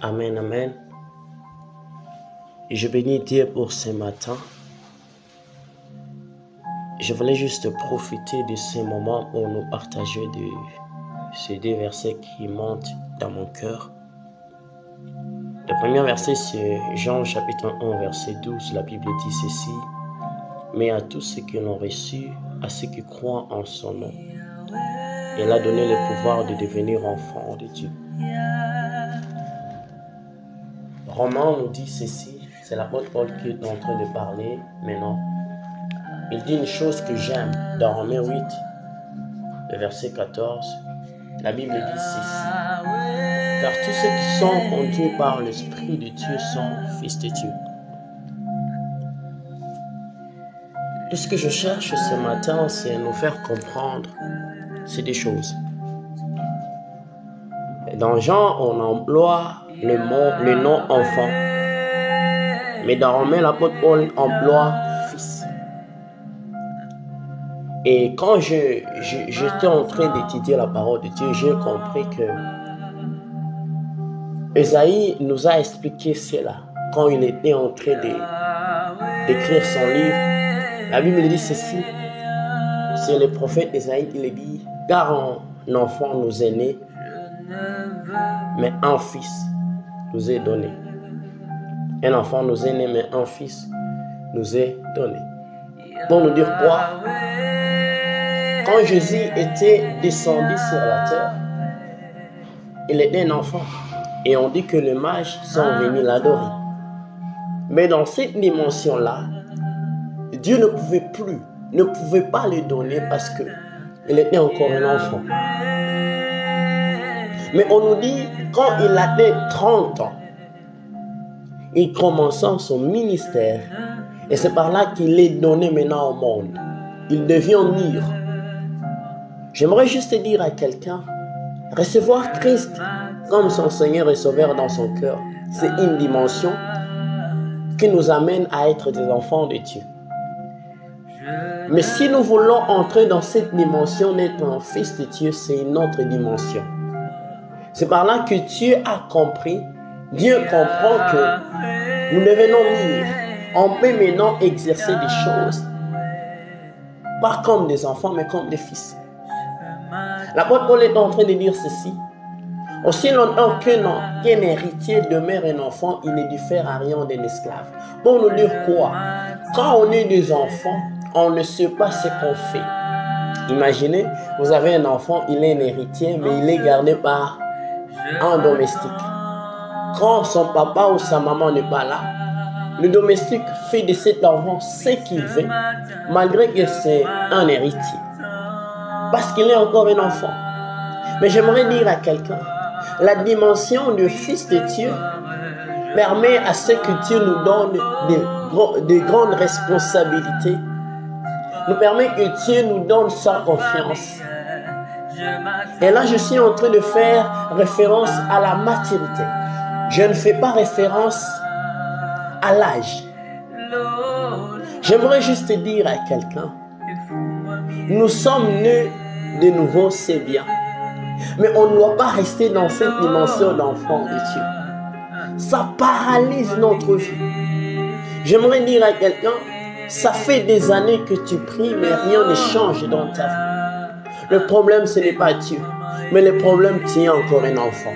Amen, amen. Je bénis Dieu pour ce matin. Je voulais juste profiter de ce moment pour nous partager de ces deux versets qui montent dans mon cœur. Le premier verset, c'est Jean chapitre 1, verset 12. La Bible dit ceci: mais à tous ceux qui l'ont reçu, à ceux qui croient en son nom, il a donné le pouvoir de devenir enfants de Dieu. Romain nous dit ceci, c'est l'apôtre Paul qui est en train de parler maintenant. Il dit une chose que j'aime dans Romains 8, le verset 14. La Bible dit ceci: car tous ceux qui sont conduits par l'Esprit de Dieu sont fils de Dieu. Tout ce que je cherche ce matin, c'est nous faire comprendre ces deux choses. Dans Jean, on emploie le nom enfant. Mais dans Romains, l'apôtre Paul emploie fils. Et quand j'étais en train d'étudier la parole de Dieu, j'ai compris que Ésaïe nous a expliqué cela. Quand il était en train d'écrire son livre, la Bible dit ceci. C'est le prophète Ésaïe qui le dit: car un enfant nous est né, mais un fils nous est donné. Un enfant nous est né, mais un fils nous est donné. Pour nous dire quoi? Quand Jésus était descendu sur la terre, il était un enfant. Et on dit que les mages sont venus l'adorer. Mais dans cette dimension-là, Dieu ne pouvait pas le donner parce qu'il était encore un enfant. Mais on nous dit, quand il avait 30 ans, il commença son ministère. Et c'est par là qu'il est donné maintenant au monde. Il devient mûr. J'aimerais juste dire à quelqu'un, recevoir Christ comme son Seigneur et Sauveur dans son cœur, c'est une dimension qui nous amène à être des enfants de Dieu. Mais si nous voulons entrer dans cette dimension d'être un fils de Dieu, c'est une autre dimension. C'est par là que Dieu a compris, Dieu comprend que nous devenons mûrs. On peut maintenant exercer des choses, pas comme des enfants, mais comme des fils. L'apôtre Paul est en train de dire ceci: aussi longtemps qu'un héritier demeure un enfant, il ne diffère à rien d'un esclave. Pour nous dire quoi? Quand on est des enfants, on ne sait pas ce qu'on fait. Imaginez, vous avez un enfant, il est un héritier, mais il est gardé par un domestique. Quand son papa ou sa maman n'est pas là, le domestique fait de cet enfant ce qu'il veut, malgré que c'est un héritier. Parce qu'il est encore un enfant. Mais j'aimerais dire à quelqu'un, la dimension du Fils de Dieu permet à ce que Dieu nous donne de grandes responsabilités, nous permet que Dieu nous donne sa confiance. Et là, je suis en train de faire référence à la maturité. Je ne fais pas référence à l'âge. J'aimerais juste dire à quelqu'un, nous sommes nés de nouveau, c'est bien. Mais on ne doit pas rester dans cette dimension d'enfant de Dieu. Ça paralyse notre vie. J'aimerais dire à quelqu'un, ça fait des années que tu pries, mais rien ne change dans ta vie. Le problème, ce n'est pas Dieu, mais le problème, tu es encore un enfant.